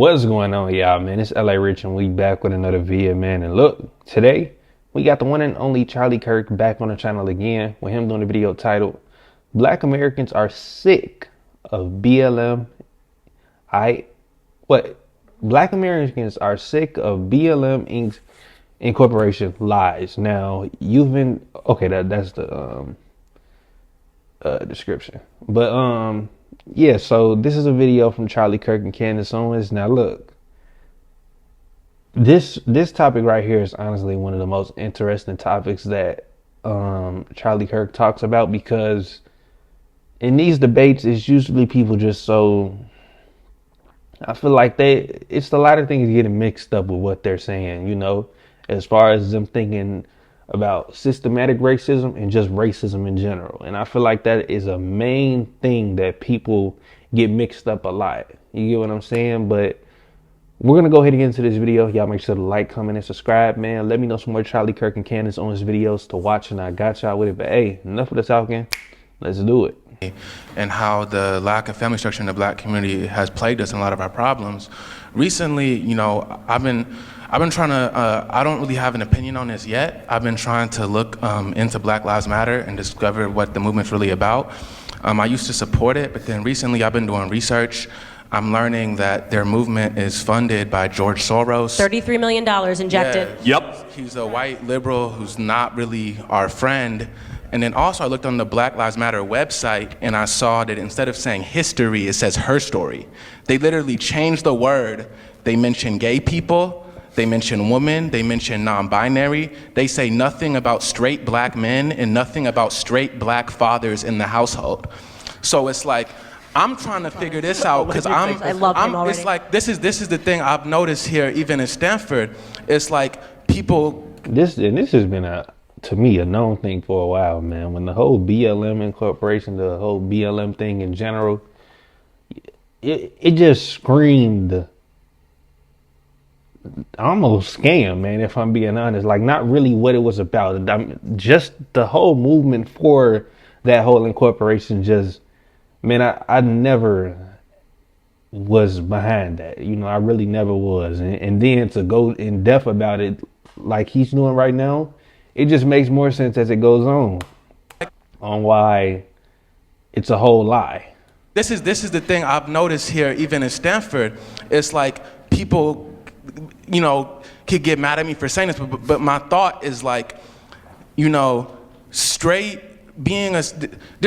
What's going on, y'all, man? It's LA Rich, and we back with another video, man. And look, today we got the one and only Charlie Kirk back on the channel again with him doing a video titled "Black Americans are sick of BLM." Black Americans are sick of BLM Incorporation lies. Now you've been that's the description, but yeah, so this is a video from Charlie Kirk and Candace Owens. Now look, this topic right here is honestly one of the most interesting topics that Charlie Kirk talks about, because in these debates it's usually people just so, I feel like it's a lot of things getting mixed up with what they're saying, you know, as far as them thinking about systematic racism and just racism in general. And I feel like that is a main thing that people get mixed up a lot. You get what I'm saying? But we're going to go ahead and get into this video. Y'all make sure to like, comment, and subscribe, man. Let me know some more Charlie Kirk and Candace Owens videos to watch, and I got y'all with it. But hey, enough of the talking. Let's do it. And how the lack of family structure in the Black community has plagued us in a lot of our problems. Recently, you know, I've been trying to, I don't really have an opinion on this yet. I've been trying to look into Black Lives Matter and discover what the movement's really about. I used to support it, but then recently I've been doing research. I'm learning that their movement is funded by George Soros. $33 million injected. Yeah, yep. He's a white liberal who's not really our friend. And then also I looked on the Black Lives Matter website and I saw that instead of saying history, it says her story. They literally changed the word. They mention gay people, they mention women, they mention non-binary. They say nothing about straight Black men and nothing about straight Black fathers in the household. So it's like, I'm trying to figure this out because it's like, this is the thing I've noticed here, even in Stanford. It's like people. This has been to me, a known thing for a while, man. When the whole BLM incorporation, the whole BLM thing in general, it just screamed almost scam, man, if I'm being honest. Like, not really what it was about. Just the whole movement for that whole incorporation, just, man, I never was behind that. You know, I really never was. And then to go in depth about it like he's doing right now, it just makes more sense as it goes on why it's a whole lie. This is the thing I've noticed here, even in Stanford. It's like people, you know, could get mad at me for saying this, but my thought is like, you know, there's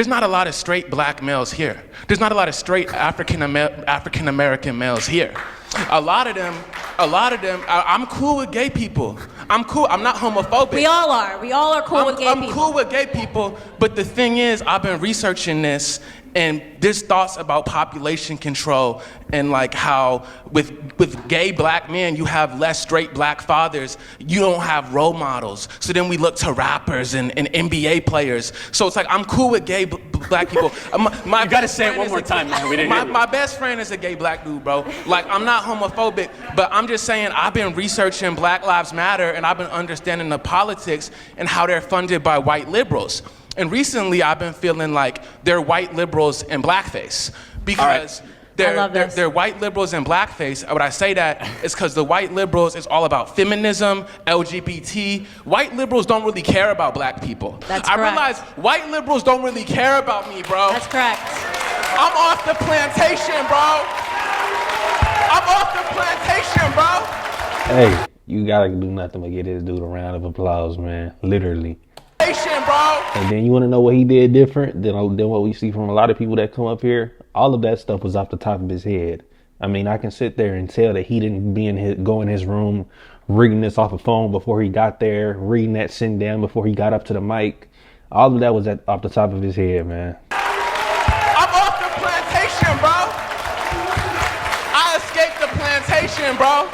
not a lot of straight Black males here. There's not a lot of straight African American males here. A lot of them, I'm cool with gay people. I'm cool, I'm not homophobic. We all are cool with gay people. I'm cool with gay people, but the thing is, I've been researching this, and there's thoughts about population control and like how with gay Black men, you have less straight Black fathers. You don't have role models. So then we look to rappers and NBA players. So it's like, I'm cool with gay Black people. You gotta say it one more time, man. We didn't hear you. My best friend is a gay Black dude, bro. Like, I'm not homophobic, but I'm just saying I've been researching Black Lives Matter, and I've been understanding the politics and how they're funded by white liberals. And recently, I've been feeling like they're white liberals in blackface, because they're white liberals in blackface. When I say that, it's because the white liberals is all about feminism, LGBT. White liberals don't really care about Black people. That's correct. I realize white liberals don't really care about me, bro. That's correct. I'm off the plantation, bro. I'm off the plantation, bro. Hey, you gotta do nothing but get this dude a round of applause, man. Literally. Bro. And then you want to know what he did different than what we see from a lot of people that come up here? All of that stuff was off the top of his head. I mean, I can sit there and tell that he didn't go in his room, reading this off a phone before he got there, reading that sitting down before he got up to the mic. All of that was off the top of his head, man. I'm off the plantation, bro. I escaped the plantation, bro.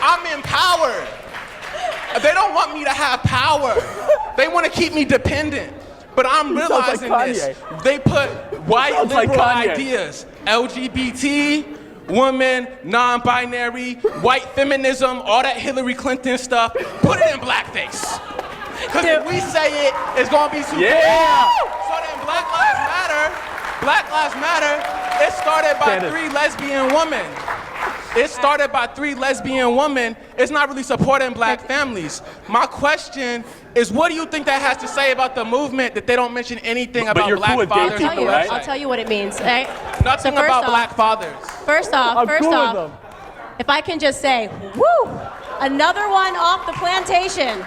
I'm empowered. They don't want me to have power. They want to keep me dependent. But I'm realizing this. They put white liberal ideas, LGBT, women, non-binary, white feminism, all that Hillary Clinton stuff, put it in blackface. Because if we say it, it's going to be super. Yeah. So then Black Lives Matter, it started by 3 lesbian women. It started by 3 lesbian women. It's not really supporting black families. My question is, what do you think that has to say about the movement that they don't mention anything But about you're black cool with gay fathers on people, the right? website? I'll tell you what it means. Right? Nothing So first about off- black fathers. First off, if I can just say, woo, another one off the plantation.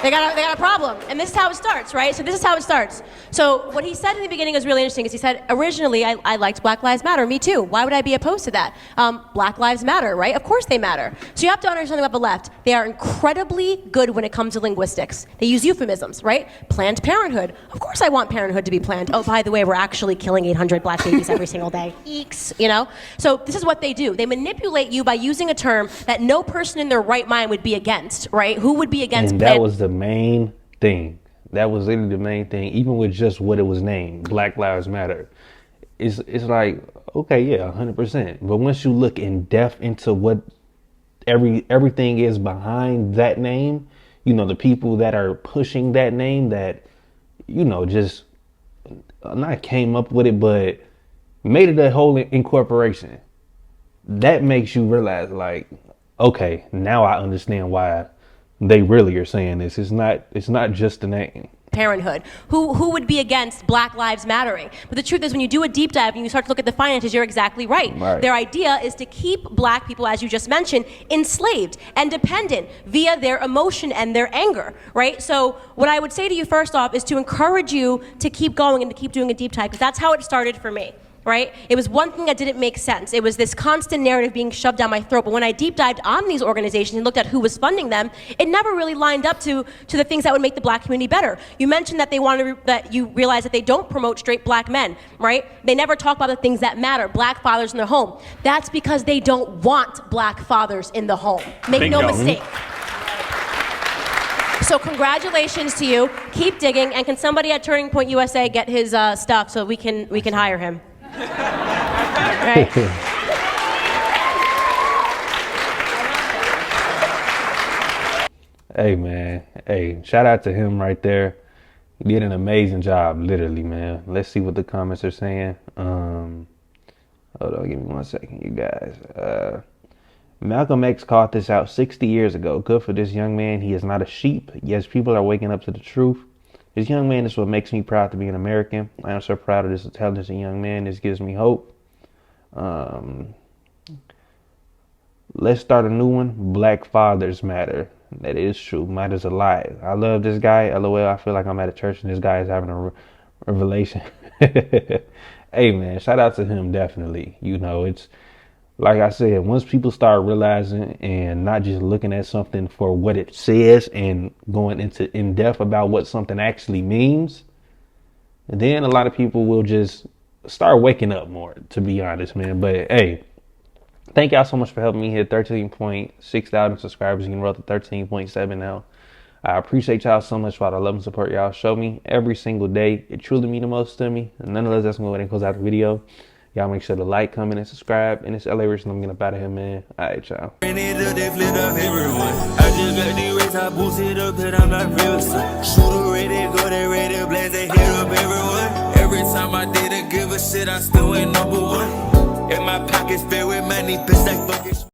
They got a problem. And this is how it starts, right? So this is how it starts. So what he said in the beginning was really interesting, is he said, originally, I liked Black Lives Matter. Me too. Why would I be opposed to that? Black Lives Matter, right? Of course they matter. So you have to understand about the left. They are incredibly good when it comes to linguistics. They use euphemisms, right? Planned Parenthood. Of course I want Parenthood to be planned. Oh, by the way, we're actually killing 800 black babies every single day. Eeks, you know? So this is what they do. They manipulate you by using a term that no person in their right mind would be against, right? Who would be against And Planned? that was the main thing. That was literally the main thing. Even with just what it was named, Black Lives Matter. It's like, okay, yeah, 100%. But once you look in depth into what everything is behind that name, you know, the people that are pushing that name, that, you know, just not came up with it, but made it a whole incorporation. That makes you realize, like, okay, now I understand why they really are saying this. It's not just the name. Parenthood. Who would be against Black Lives Mattering? But the truth is, when you do a deep dive and you start to look at the finances, you're exactly right. Their idea is to keep black people, as you just mentioned, enslaved and dependent via their emotion and their anger, right? So what I would say to you first off is to encourage you to keep going and to keep doing a deep dive, because that's how it started for me. Right? It was one thing that didn't make sense. It was this constant narrative being shoved down my throat. But when I deep dived on these organizations and looked at who was funding them, it never really lined up to the things that would make the black community better. You mentioned that they wanted that you realize that they don't promote straight black men, right? They never talk about the things that matter, black fathers in their home. That's because they don't want black fathers in the home. Make no mistake. So congratulations to you. Keep digging. And can somebody at Turning Point USA get his stuff so we can hire him? Right. Hey man, hey, shout out to him right there. He did an amazing job, literally, man. Let's see what the comments are saying. Hold on, give me 1 second, you guys. Malcolm X called this out 60 years ago. Good for this young man. He is not a sheep. Yes, people are waking up to the truth. This young man is what makes me proud to be an American. I am so proud of this intelligent young man. This gives me hope. Let's start a new one. Black fathers matter. That is true. Matters a lot. I love this guy. LOL, I feel like I'm at a church and this guy is having a revelation. Hey, man, shout out to him, definitely. You know, it's like I said, once people start realizing and not just looking at something for what it says and going into in depth about what something actually means, then a lot of people will just start waking up more, to be honest, man. But hey, thank y'all so much for helping me hit 13.6 thousand subscribers. You can roll to 13.7 now. I appreciate y'all so much for all the love and support y'all show me every single day. It truly means the most to me. And nonetheless, that's gonna go ahead and close out the video. Y'all make sure to like, comment, and subscribe. And it's LA Rich, and I'm getting up out of here, man. All right, y'all. I just got the race, I boosted up, cause I'm not real son. Shooter ready, go they ready, blaze, they hit up everyone. Every time I did a give a shit, I still ain't number one. And my pockets filled with money, bitch, like fucking